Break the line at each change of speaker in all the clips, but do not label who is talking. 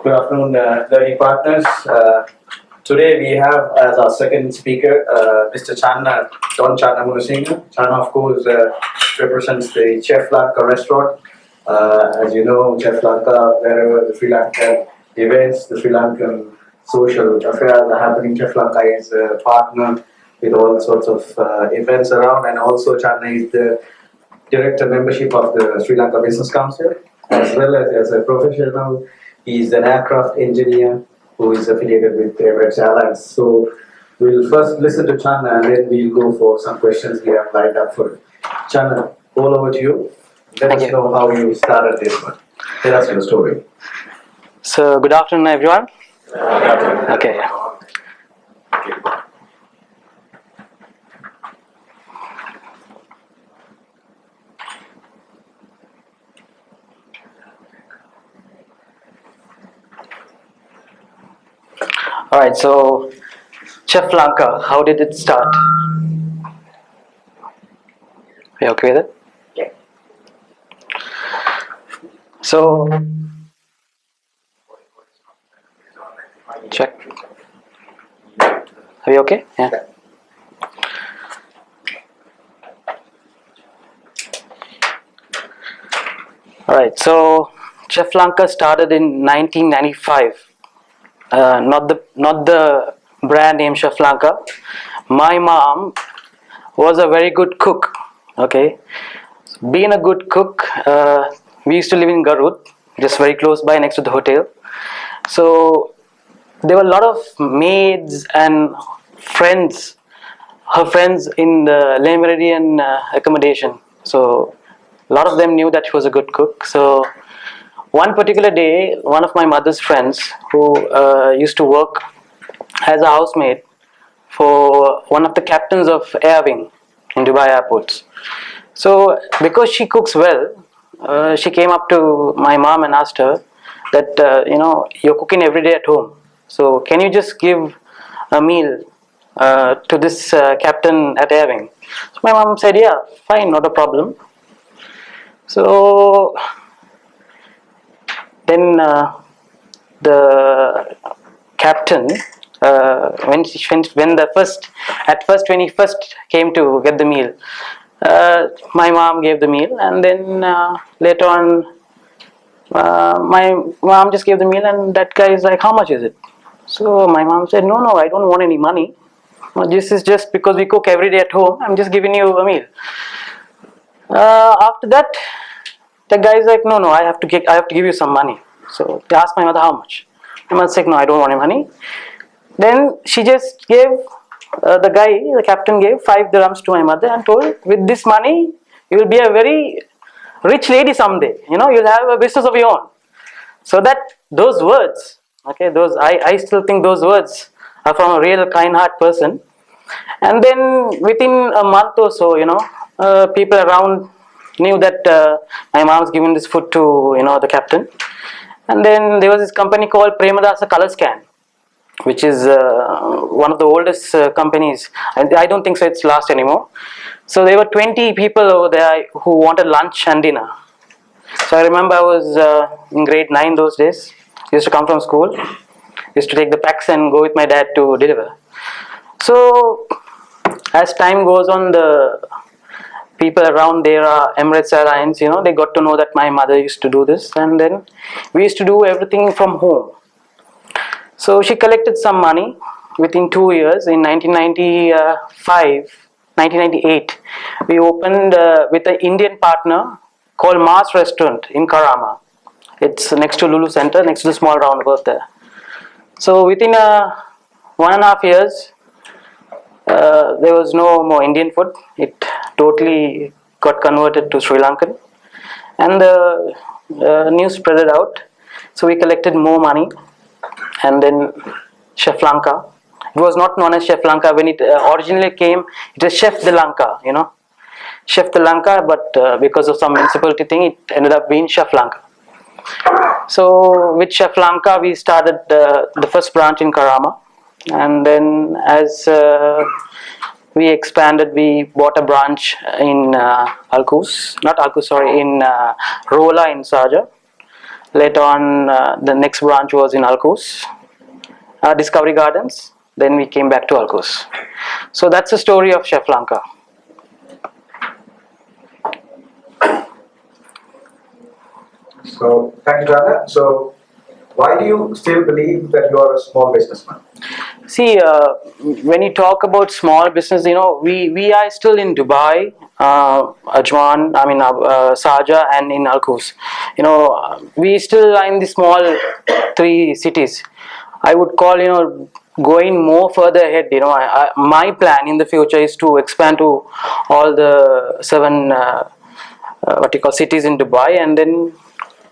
Good afternoon, learning partners. Today we have as our second speaker Mr. Channa, Channa Munasinghe. Channa, of course, represents the Chef Lanka restaurant. As you know, Chef Lanka, wherever the Sri Lankan events, the Sri Lankan social affairs are happening, Chef Lanka is a partner with all sorts of events around, and also Channa is the director membership of the Sri Lanka Business Council, as well as a professional. He's an aircraft engineer who is affiliated with Emirates Airlines. So we'll first listen to Channa and then we'll go for some questions we have lined up for Channa. All over to you. Let us know how you started this one. Tell us your story.
So good afternoon, everyone. Okay. Alright, so Chef Lanka, how did it start? Are you okay with it?
Yeah.
So, check. Are you okay? Yeah. Alright, so Chef Lanka started in 1995. Not the brand name Chef Lanka. My mom was a very good cook. Okay, being a good cook, we used to live in Garud, just very close by, next to the hotel. So there were a lot of maids and friends, her friends in the Le Meridien accommodation. So a lot of them knew that she was a good cook. So one particular day, one of my mother's friends who used to work as a housemaid for one of the captains of Air Wing in Dubai airports. So because she cooks well, she came up to my mom and asked her that, you're cooking every day at home. So can you just give a meal to this captain at Air Wing? So my mom said, yeah, fine, not a problem. So then the captain, when he first came to get the meal, my mom gave the meal, and then later on, my mom just gave the meal, and that guy is like, "How much is it?" So my mom said, "No, I don't want any money. This is just because we cook every day at home. I'm just giving you a meal." After that, the guy is like, no, I have to give you some money. So they asked my mother how much. My mother said, no, I don't want any money. Then she just gave, the captain gave 5 dirhams to my mother and told, with this money, you will be a very rich lady someday. You'll have a business of your own. So that those words, okay, I still think those words are from a real kind heart person. And then within a month or so, people around knew that my mom's given this food to the captain. And then there was this company called Premadasa Color Scan, which is one of the oldest companies. I don't think so it's last anymore. So there were 20 people over there who wanted lunch and dinner. So I remember I was in grade 9 those days. Used to come from school, used to take the packs and go with my dad to deliver. So as time goes on, the people around there are Emirates Airlines, they got to know that my mother used to do this, and then we used to do everything from home. So she collected some money within 2 years. In 1998, we opened with an Indian partner called Mars Restaurant in Karama. It's next to Lulu Center, next to the small roundabout there. So within 1.5 years, there was no more Indian food. It totally got converted to Sri Lankan, and the news spread out. So we collected more money, and then Chef Lanka. It was not known as Chef Lanka when it originally came. It was Chef de Lanka, Chef de Lanka. But because of some municipality thing, it ended up being Chef Lanka. So with Chef Lanka, we started the first branch in Karama. And then as we expanded, we bought a branch in in Rola in Saja. Later on, the next branch was in Alcos, Discovery Gardens. Then we came back to Alcos. So that's the story of Chef Lanka.
So, thank you, Channa. So, why do you still believe that you are a small businessman?
See, when you talk about small business, we are still in Dubai, Ajman, Sharjah, and in Alcos. We still are in the small three cities. I would call, going more further ahead. My plan in the future is to expand to all the seven, cities in Dubai, and then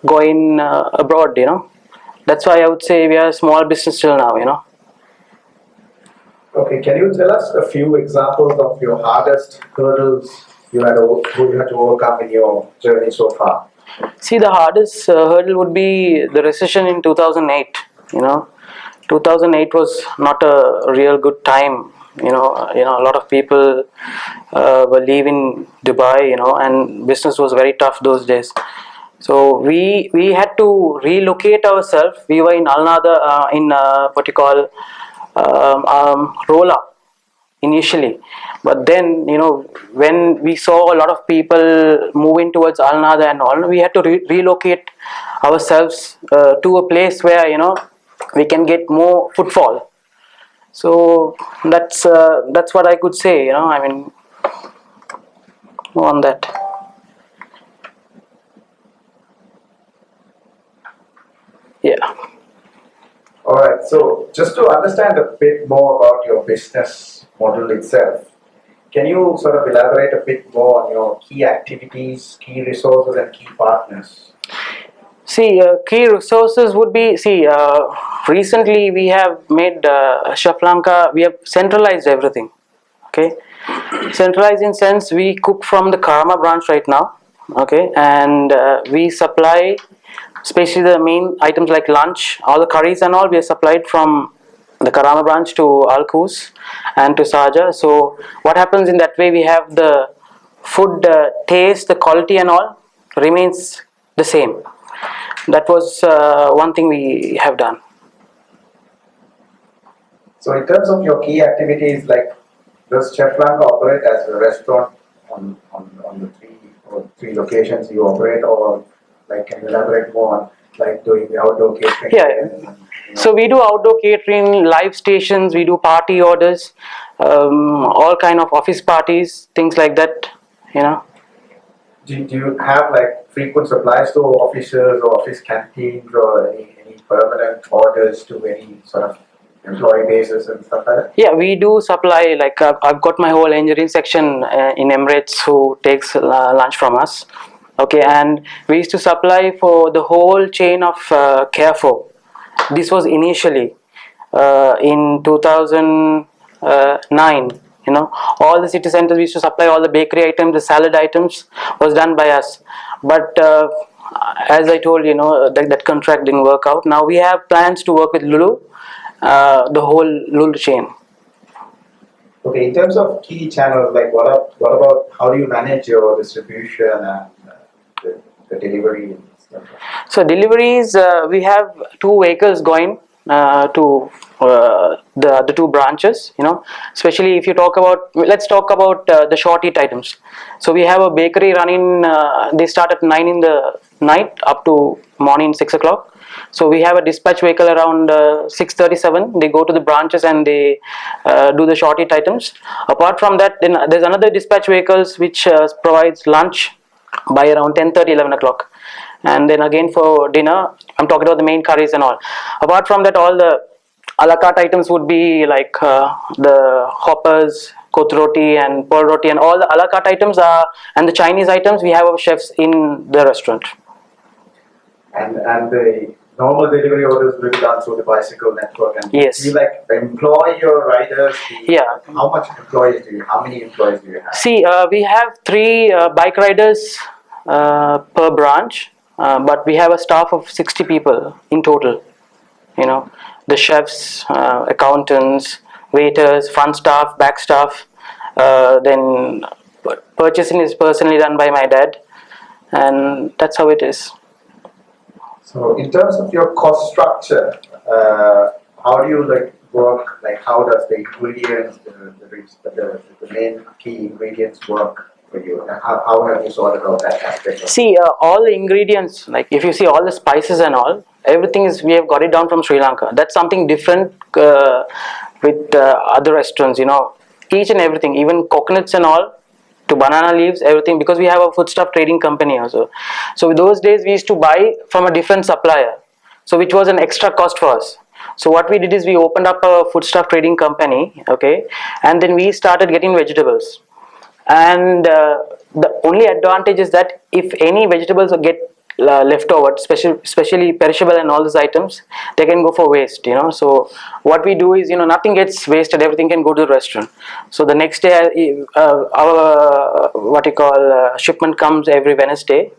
going abroad. That's why I would say we are a small business till now.
Okay, can you tell us a few examples of your hardest hurdles you had to overcome in your journey so far?
See, the hardest hurdle would be the recession in 2008. 2008 was not a real good time. A lot of people were leaving Dubai. And business was very tough those days. So we had to relocate ourselves. We were in Al Nada, in what you call Rola initially, but then when we saw a lot of people moving towards Al Nada and all, we had to relocate ourselves to a place where we can get more footfall. So that's what I could say. On that. Yeah.
All right, so just to understand a bit more about your business model itself, can you sort of elaborate a bit more on your key activities, key resources, and key partners?
See, key resources would be, recently we have made Chef Lanka, we have centralized everything. Okay, centralized in sense we cook from the Karama branch right now. Okay, and we supply, especially the main items like lunch, all the curries and all, we are supplied from the Karama branch to Alcus and to Sharjah. So what happens in that way, we have the food taste, the quality and all remains the same. That was one thing we have done.
So, in terms of your key activities, like does Chef Lanka operate as a restaurant on the three locations you operate, or like can you elaborate more on like doing the outdoor catering?
Yeah. So we do outdoor catering, live stations, we do party orders, all kind of office parties, things like that.
Do you have like frequent supplies to offices or office canteens or any permanent orders to any sort of employee basis and stuff like that?
Yeah, we do supply, like I've got my whole engineering section in Emirates who takes lunch from us. Okay, and we used to supply for the whole chain of Carrefour. This was initially in 2009. All the city centers we used to supply all the bakery items, the salad items was done by us. But as I told that contract didn't work out. Now we have plans to work with Lulu, the whole Lulu chain.
Okay, in terms of key channels, like what about how do you manage your distribution and the delivery and stuff?
So deliveries, we have 2 vehicles going to the other 2 branches. Especially if you let's talk about the short eat items. So we have a bakery running. They start at 9 in the night up to morning 6 o'clock. So we have a dispatch vehicle around 6:37. They go to the branches and they do the short eat items. Apart from that, then there's another dispatch vehicles which provides lunch by around 10:30, 11 o'clock. And then again for dinner, I'm talking about the main curries and all. Apart from that, all the a la carte items would be like the hoppers, kot roti and pearl roti, and all the a la carte items and the Chinese items. We have our chefs in the restaurant.
And the normal delivery orders will be done through the bicycle network. And
yes.
You like employ your riders?
Yeah.
How much employees do you? How many employees do you have?
See, we have 3 bike riders per branch, but we have a staff of 60 people in total. The chefs, accountants, waiters, front staff, back staff. Then purchasing is personally done by my dad, and that's how it is.
So in terms of your cost structure, how do you like work? Like how does the ingredients, the main key ingredients work for you? And how have you sorted out that aspect?
See, all the ingredients, like if you see all the spices and all, everything is, we have got it down from Sri Lanka. That's something different with other restaurants, you know. Each and everything, even coconuts and all, to banana leaves, everything, because we have a foodstuff trading company also. So in those days we used to buy from a different supplier, so which was an extra cost for us. So what we did is we opened up a foodstuff trading company, okay, and then we started getting vegetables. And the only advantage is that if any vegetables get left over, especially perishable and all those items, they can go for waste, you know. So what we do is, you know, nothing gets wasted, everything can go to the restaurant. So the next day our what you call shipment comes every Wednesday.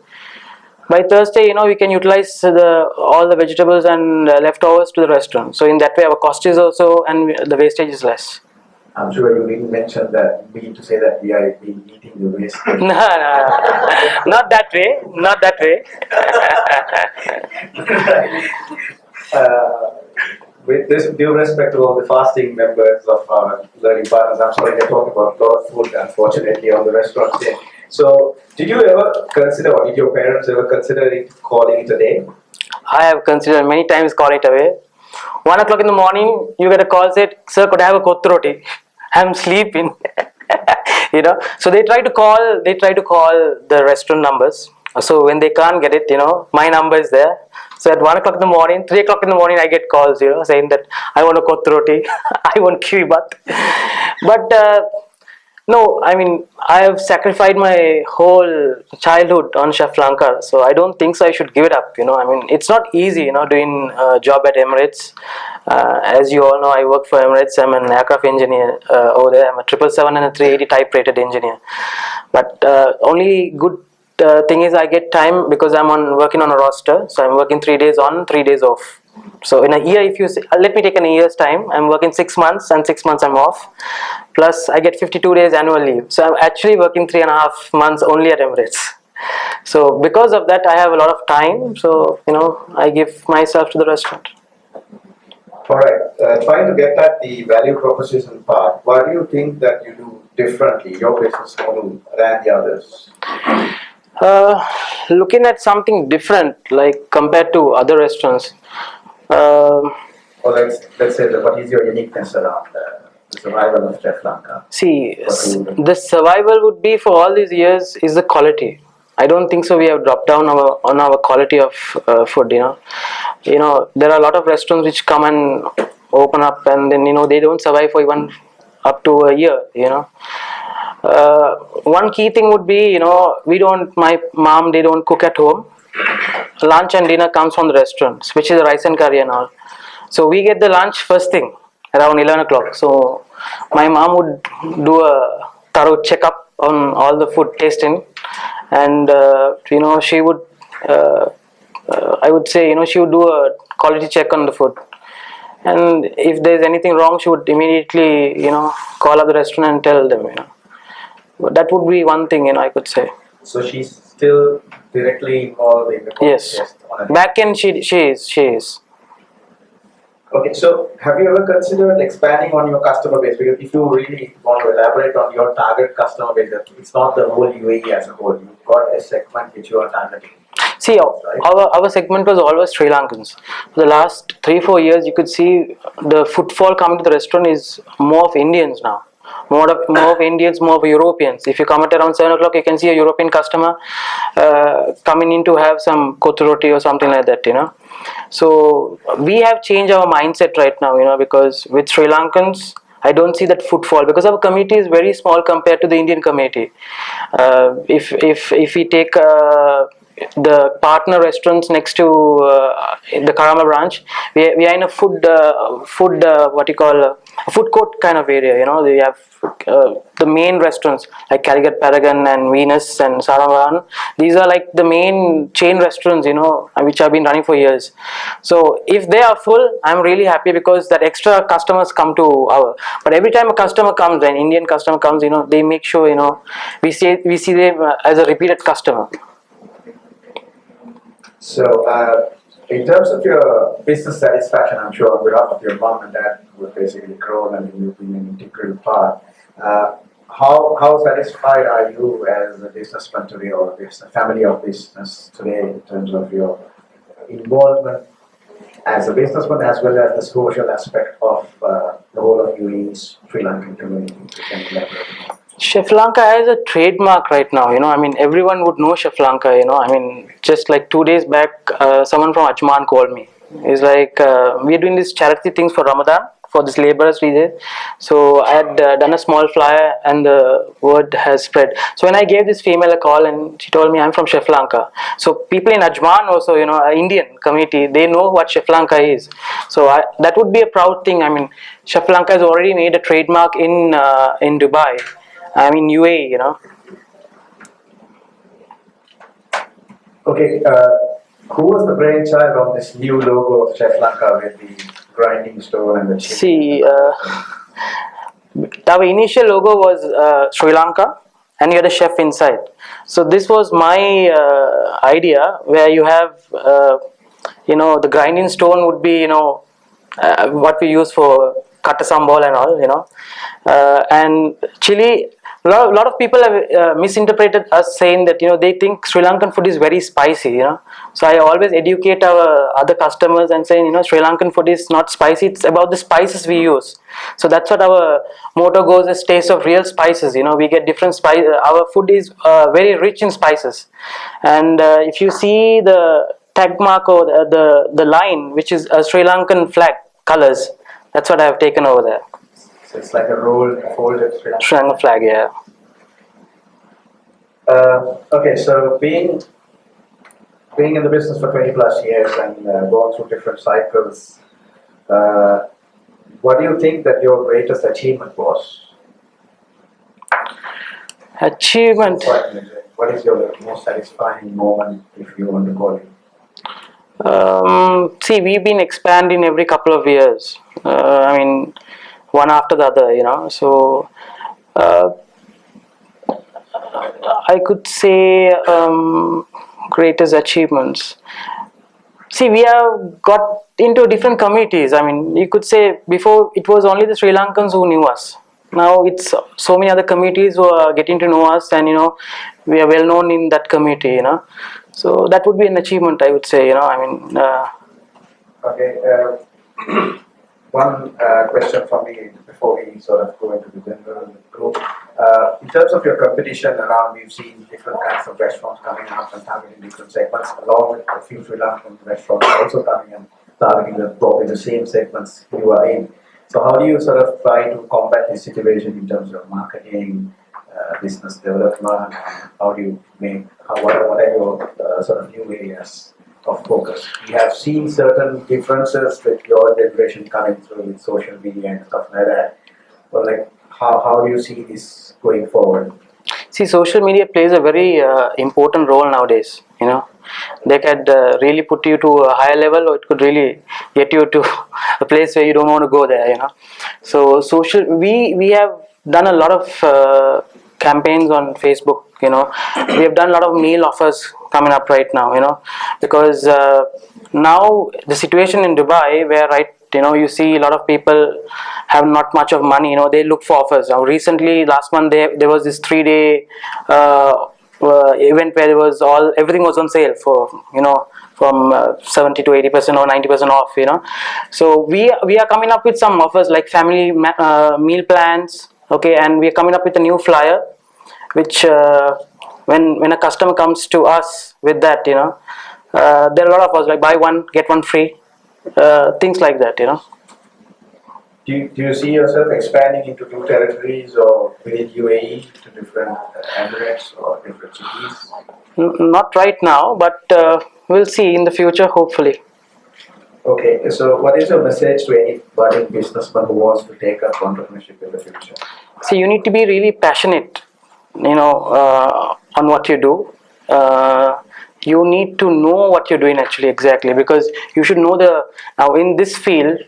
By Thursday, you know, we can utilize all the vegetables and leftovers to the restaurant. So in that way our cost is also, and the wastage is less.
I'm sure you didn't mention that, mean to say that we are eating the waste.
No, not that way, not that way.
With this due respect to all the fasting members of our learning partners, I'm sorry to talk about a lot of food, unfortunately, on the restaurant scene. So, did you ever consider, or did your parents ever consider calling it a day?
I have considered many times calling it away. 1 o'clock in the morning, you get a call, said, "Sir, could I have a kottu roti? I'm sleeping." You know, so they try to call the restaurant numbers. So when they can't get it, you know, my number is there. So at 1 o'clock in the morning, 3 o'clock in the morning, I get calls, you know, saying that I want a kottu roti, I want kiwi bath. But no, I mean, I have sacrificed my whole childhood on Chef Lanka, so I don't think so I should give it up, you know. I mean, it's not easy, you know, doing a job at Emirates. As you all know, I work for Emirates. I'm an aircraft engineer over there. I'm a 777 and a 380 type rated engineer. But only good thing is I get time because I'm working on a roster, so I'm working 3 days on, 3 days off. So in a year, if you let me take a year's time, I'm working 6 months and 6 months I'm off. Plus I get 52 days annual leave. So I'm actually working 3.5 months only at Emirates. So because of that, I have a lot of time. So, you know, I give myself to the restaurant.
Alright, trying to get at the value proposition part, what do you think that you do differently, your business model than the others?
Looking at something different, like compared to other restaurants.
Or let's say, what is your uniqueness around the survival of Chef Lanka?
See, the survival would be for all these years is the quality. I don't think so we have dropped down on our quality of food, you know. You know, there are a lot of restaurants which come and open up and then, you know, they don't survive for even up to a year, you know. One key thing would be, you know, my mom, they don't cook at home. Lunch and dinner comes from the restaurants, which is rice and curry and all. So we get the lunch first thing around 11 o'clock. So my mom would do a thorough checkup on all the food tasting, and you know, she would I would say, you know, she would do a quality check on the food, and if there's anything wrong, she would immediately, you know, call up the restaurant and tell them, you know. But that would be one thing, you know, I could say.
So she's still directly involved in the
Yes, back end she is.
Okay, so have you ever considered expanding on your customer base? Because if you really want to elaborate on your target customer base, it's not the whole UAE as a whole. You've got a segment which you are targeting.
See, our segment was always Sri Lankans. For the last 3-4 years, you could see the footfall coming to the restaurant is more of Indians now. More of Indians, more of Europeans. If you come at around 7 o'clock, you can see a European customer coming in to have some kottu roti or something like that, you know. So we have changed our mindset right now, you know, because with Sri Lankans, I don't see that footfall because our community is very small compared to the Indian community. If we take the partner restaurants next to the Karama branch, we are in a food what you call a food court kind of area, you know. We have the main restaurants like Calicut Paragon and Venus and Saravan. These are like the main chain restaurants, you know, which have been running for years. So if they are full, I'm really happy because that extra customers come to our. But every time a customer comes, an Indian customer comes, you know, they make sure, you know, we see them as a repeated customer.
So In terms of your business satisfaction, I'm sure on behalf of your mom and dad who have basically grown and you've been an integral part. How satisfied are you as a businessman today or a family of business today in terms of your involvement as a businessman as well as the social aspect of the whole of UAE's Sri Lankan community? You can elaborate on.
Chef Lanka has a trademark right now, I mean, everyone would know Chef Lanka, I mean, just like 2 days back, someone from Ajman called me. He's like, we're doing these charity things for Ramadan, for this laborers we did. So I had done a small flyer and the word has spread. So when I gave this female a call and she told me I'm from Chef Lanka. So people in Ajman also, Indian community, they know what Chef Lanka is. So that would be a proud thing. I mean, Chef Lanka has already made a trademark in Dubai. I mean UAE.
Okay, who was the brainchild of this new logo of Chef Lanka with the grinding stone and the chili?
See, our initial logo was Sri Lanka, and you had a chef inside. So this was my idea, where you have, the grinding stone would be, what we use for kata sambal and all, and chili. A lot of people have misinterpreted us, saying that they think Sri Lankan food is very spicy. So I always educate our other customers and saying Sri Lankan food is not spicy. It's about the spices we use. So that's what our motto goes: as taste of real spices. We get different spice. Our food is very rich in spices, and if you see the tag mark or the line, which is a Sri Lankan flag colors, that's what I have taken over there.
So it's like a rolled, folded
Sri Lankan flag, yeah.
Okay, so being in the business for 20 plus years and going through different cycles, what do you think that your greatest achievement was?
Achievement.
What is your most satisfying moment, if you want to call it?
See, we've been expanding every couple of years. I mean, one after the other, So I could say greatest achievements. See, we have got into different communities. I mean, you could say before it was only the Sri Lankans who knew us. Now it's so many other communities who are getting to know us, and we are well known in that community. So that would be an achievement, I would say. I mean.
Okay. One question for me before we sort of go into the general group. In terms of your competition around, we've seen different kinds of restaurants coming up and targeting different segments, along with a few Sri Lankan restaurants also coming and targeting probably the same segments you are in. So how do you sort of try to combat this situation in terms of marketing, business development? How do you what are your sort of new areas of focus? We have seen certain differences with your generation coming through with social media and stuff like that. But like, how do you see this going forward?
See, social media plays a very important role nowadays. They could really put you to a higher level, or it could really get you to a place where you don't want to go there. So we have done a lot of campaigns on Facebook. We have done a lot of meal offers coming up right now. Because now the situation in Dubai, where you see a lot of people have not much of money. They look for offers. Now, recently, last month there was this 3-day event where everything was on sale for from 70 to 80% or 90% off. So we are coming up with some offers like family meal plans. Okay, and we are coming up with a new flyer, which when a customer comes to us with that, there are a lot of offers like buy one get one free, things like that.
Do you see yourself expanding into new territories or within UAE to different Emirates or different cities?
Not right now, but we'll see in the future, hopefully.
Okay, so what is your message to any budding businessman who wants to take up entrepreneurship in the future?
See, you need to be really passionate, on what you do. You need to know what you're doing actually exactly, because you should know now in this field,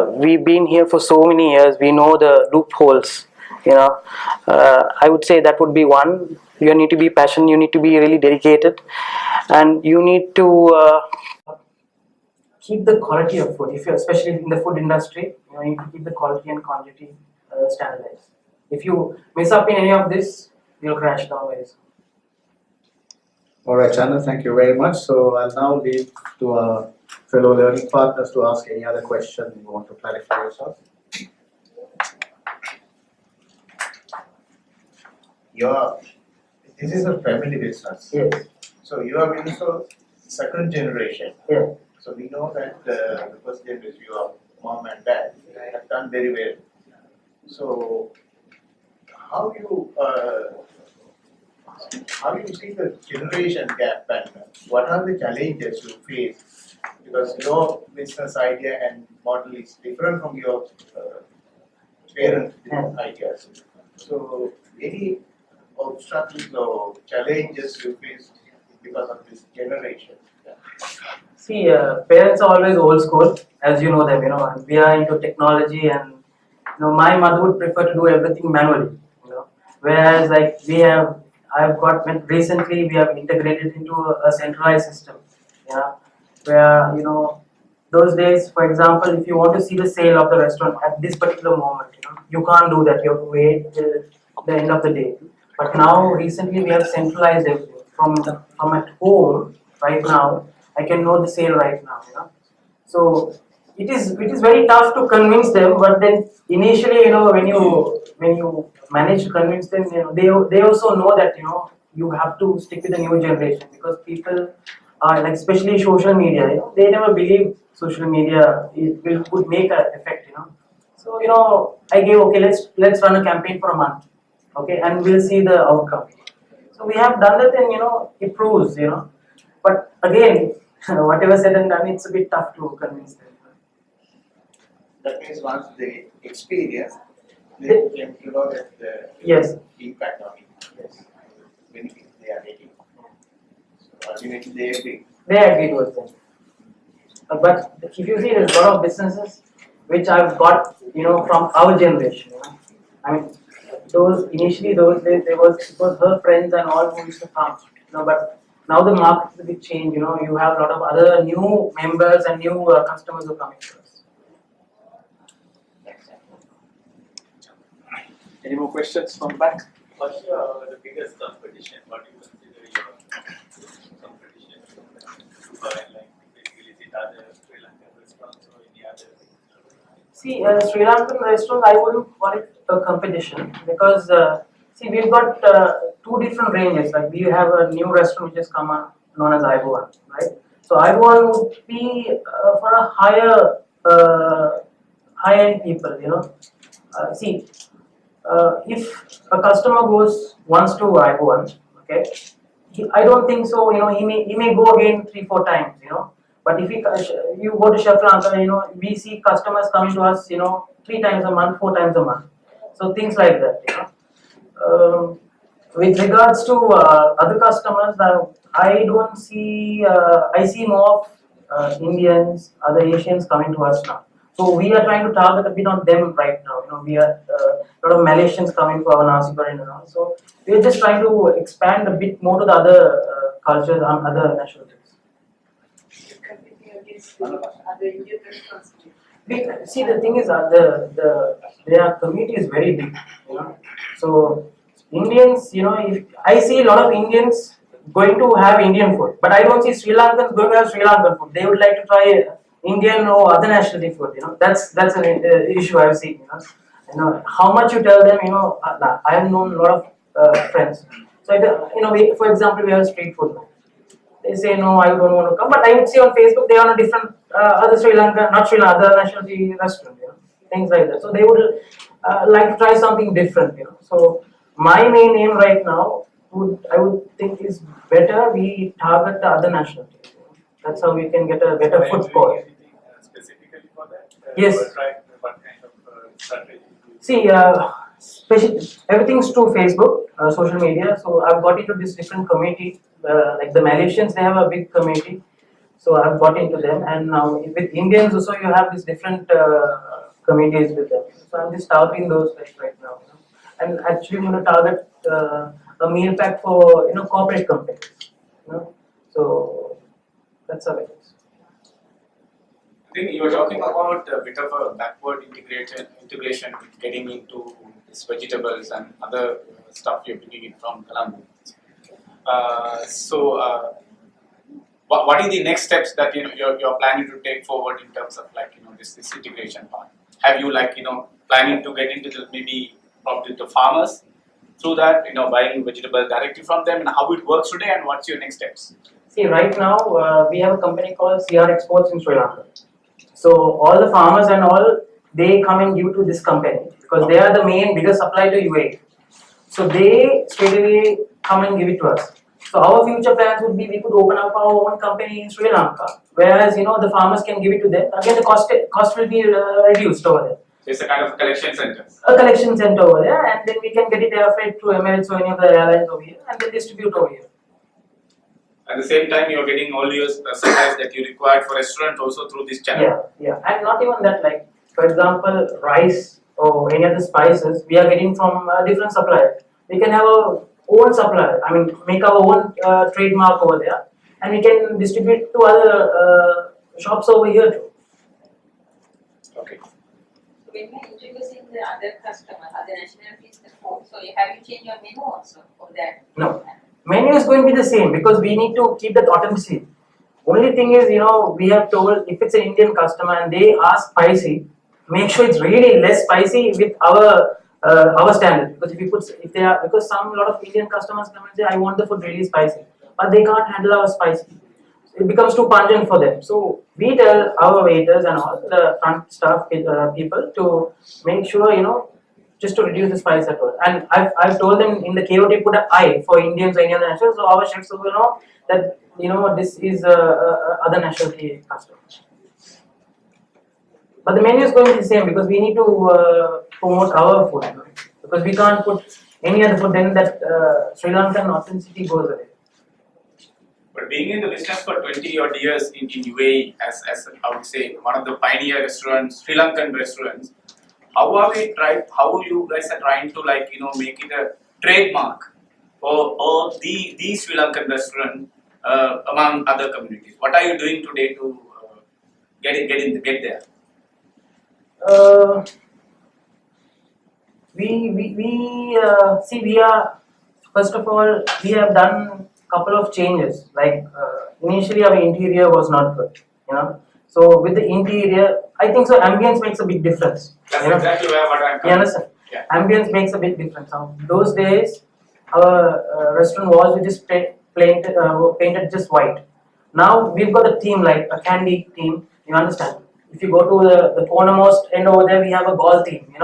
we've been here for so many years, we know the loopholes. I would say that would be one. You need to be passionate, you need to be really dedicated, and you need to keep the quality of food. If you're especially in the food industry, you need to keep the quality and quantity standardized. If you mess up in any of this, you'll crash down very soon.
All right, Channa, thank you very much. So I'll now leave to our fellow learning partners to ask any other question you want to clarify yourself.
This is a family business.
Yes.
So you are also second generation.
Yeah.
So we know that the first generation, your mom and dad, have done very well. So how you see the generation gap and what are the challenges you face? Because your business idea and model is different from your parents' ideas. So any obstacles or challenges you face because of this generation?
See, parents are always old school, as you know them. We are into technology, and my mother would prefer to do everything manually. Whereas like recently we have integrated into a centralized system. Yeah, where those days, for example, if you want to see the sale of the restaurant at this particular moment, you can't do that. You have to wait till the end of the day. But now, recently, we have centralized everything from at home. Right now, I can know the sale right now. So it is very tough to convince them. But then initially, when you manage to convince them, they also know that you have to stick with the new generation, because people are like, especially social media. They never believe social media would make an effect. So I gave, okay, let's run a campaign for a month. Okay, and we'll see the outcome. So we have done that, and it proves, But again, whatever said and done, it's a bit tough to convince them.
That means once they experience, they can that the
Yes.
impact on it, benefits they are getting. So ultimately they agree.
They agree towards them. But if you see, there's a lot of businesses which I've got, from our generation. I mean, those days, it was her friends and all who used to come. But now the market is a bit changed. You have a lot of other new members and new customers who are coming to us.
Any more questions from back?
What's the biggest competition? What do you consider your competition? Like basically, is it other Sri Lankan restaurants or any other?
See, Sri Lankan restaurants, I wouldn't call it a competition, because we've got two different ranges. Like, we have a new restaurant which has come up, known as Ivoan, right? So Ivoan would be for a high-end people. If a customer goes once to Ivoan, okay, I don't think so. He may go again 3-4 times. But if you go to Chef Lanka, we see customers coming to us, 3 times a month, 4 times a month. So things like that. With regards to other customers, I don't see. I see more of Indians, other Asians coming to us now. So we are trying to target a bit on them right now. We are a lot of Malaysians coming for our nasi goreng and all. So we are just trying to expand a bit more to the other cultures and other nationalities.
Other Indian restaurants.
See, the thing is, their community is very big. So Indians, if I see a lot of Indians going to have Indian food, but I don't see Sri Lankans going to have Sri Lankan food. They would like to try Indian or other nationality food. That's an issue I've seen. How much you tell them. I have known a lot of friends. So for example, we have street food now. They say, no, I don't want to come. But I would see on Facebook, they are on a different other Sri Lanka, not Sri Lanka, other nationality restaurant, things like that. So they would like to try something different, So my main aim right now, I would think is better we target the other nationalities. That's how we can get a better footfall.
Specifically for that?
Yes.
What kind of strategy?
See, everything's through Facebook, social media. So I've got into this different community. Like the Malaysians, they have a big community. So I've got into them. And now with Indians also, you have these different communities with them. So I'm just targeting those right now. And actually, I'm going to target a meal pack for corporate companies. So that's how it is.
think you were talking about a bit of a backward integration with getting into these vegetables and other stuff you're bringing in from Colombo. What are the next steps that you're planning to take forward in terms of this integration part? Have you planning to get into maybe probably the farmers through that buying vegetables directly from them, and how it works today, and what's your next steps?
See, right now we have a company called CR Exports in Sri Lanka. So all the farmers and all, they come and give to this company because they are the main biggest supplier to UAE. So they straight away come and give it to us. So our future plans would be we could open up our own company in Sri Lanka, whereas the farmers can give it to them. Again, the cost will be reduced over there.
So it's a kind of a collection center.
A collection center over there, and then we can get it air freight through Emirates or any of the airlines over here, and then distribute over here.
At the same time, you're getting all your supplies that you require for restaurant also through this channel.
Yeah, and not even that. Like for example, rice or any other spices, we are getting from different suppliers. We can have our own supplier. I mean, make our own trademark over there, and we can distribute to other shops over here too.
Okay.
When you're introducing the other customers, other nationalities, the food, so have you changed your menu also for that?
No. Menu is going to be the same because we need to keep that authenticity. Only thing is, we have told if it's an Indian customer and they ask spicy, make sure it's really less spicy with our standard. Because because a lot of Indian customers come and say, I want the food really spicy, but they can't handle our spicy. It becomes too pungent for them. So we tell our waiters and all the front staff people to make sure just to reduce the spice at all. And I've told them in the KOT put an I for Indians or Indian nationals, so our chefs will know that this is other nationality customers. But the menu is going to be the same because we need to promote our food, because we can't put any other food, then that Sri Lankan authenticity goes away.
But being in the business for 20 odd years in UAE as I would say one of the pioneer restaurants, Sri Lankan restaurants, how you guys are trying to make it a trademark or the Sri Lankan restaurant among other communities? What are you doing today to get there? We are, first of all, we have done couple of changes. Like initially our interior was not good, so with the interior, I think so ambience makes a big difference. That's exactly what I'm
You understand?
Yeah.
Ambience makes a big difference. Those days our restaurant walls were just painted just white. Now we've got a theme like a candy theme, you understand? If you go to the cornermost end over there, we have a ball theme,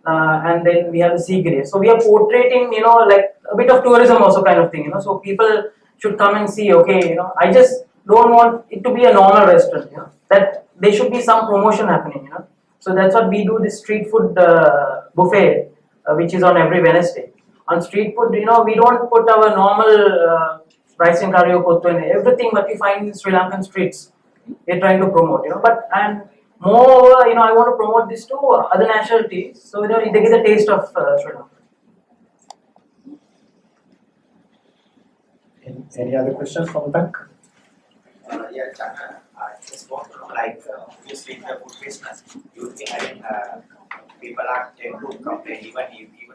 and then we have the sea grey. So we are portraying, like a bit of tourism also kind of thing, so people should come and see, okay, I just don't want it to be a normal restaurant, that there should be some promotion happening, So that's what we do, this street food buffet, which is on every Wednesday. On street food, we don't put our normal rice and curry or kottu and everything what you find in Sri Lankan streets. We're trying to promote, and moreover, I want to promote this to other nationalities, so they get a taste of Sri Lanka.
Any other questions from the back?
Yeah, Channa, I just want to know, obviously in the food business, you think people are tend to complain even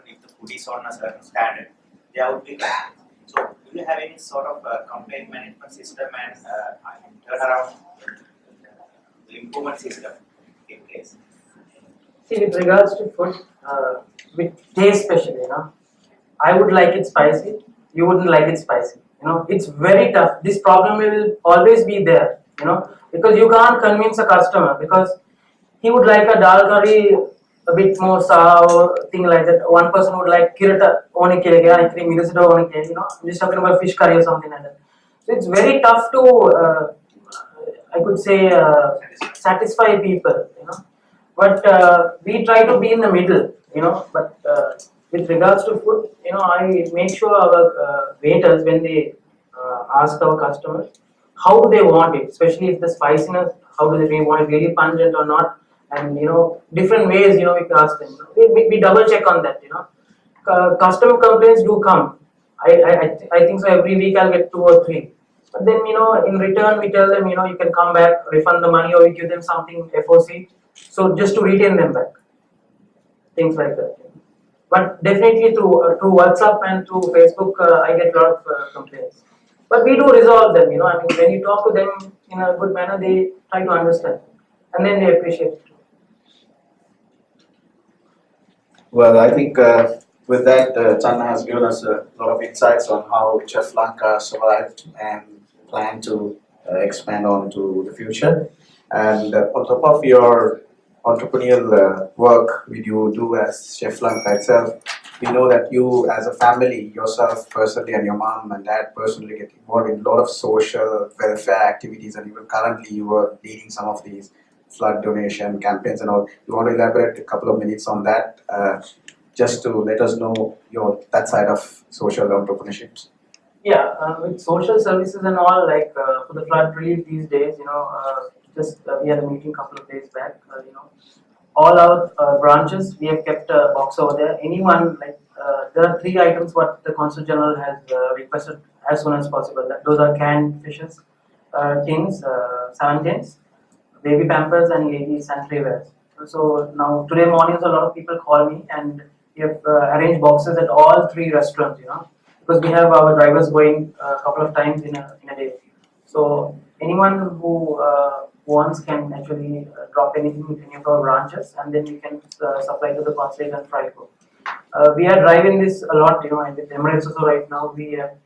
if the food is on a certain standard, they would be complained. So, do you have any sort of complaint management system and turnaround improvement system in place?
See, with regards to food, with taste especially, I would like it spicy, you wouldn't like it spicy. It's very tough. This problem will always be there, because you can't convince a customer because he would like a dal curry a bit more sour, thing like that. One person would like kirata only I think I'm just talking about fish curry or something like that. So it's very tough to, I could say, satisfy people, But we try to be in the middle, But with regards to food, I make sure our waiters, when they ask our customers, how do they want it, especially if the spiciness, how do they want it really pungent or not, and different ways, we can ask them. We double check on that, Customer complaints do come. I think so every week I'll get 2 or 3. But then, in return, we tell them, you can come back, refund the money, or we give them something FOC. So just to retain them back, things like that. But definitely through WhatsApp and through Facebook, I get a lot of complaints. But we do resolve them. I mean, when you talk to them in a good manner, they try to understand, and then they appreciate it.
Well, I think with that, Channa has given us a lot of insights on how Chef Lanka survived and plan to expand on to the future. And on top of your entrepreneurial work which you do as Chef Lanka itself, we know that you as a family, yourself personally and your mom and dad personally get involved in a lot of social welfare activities, and even currently you are leading some of these flood donation campaigns and all. You want to elaborate a couple of minutes on that, just to let us know that side of social entrepreneurship?
Yeah, with social services and all, like for the flood relief these days, we had a meeting a couple of days back. All our branches, we have kept a box over there. Anyone, there are 3 items what the Consul General has requested as soon as possible. Those are canned fishes, tins, 7 tins, baby pampers, and ladies sanitary wares. So now today mornings, a lot of people call me, and we have arranged boxes at all 3 restaurants. Because we have our drivers going a couple of times in a day. So anyone who wants can actually drop anything in any of our branches, and then we can supply to the consulate and fry food. We are driving this a lot, and with Emirates also right now. We have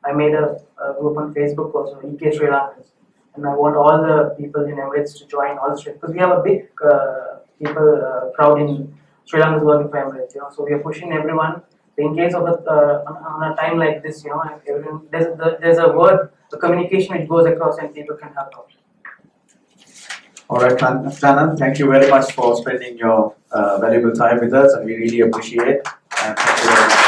I made a group on Facebook also, EK Sri Lankans, and I want all the people in Emirates to join all the because we have a big crowd in Sri Lanka working for Emirates. So we are pushing everyone. In case of on a time like this, there's a word, the communication which goes across, and people can help out.
All right, Channa, thank you very much for spending your valuable time with us, and we really appreciate it. And thank you very much.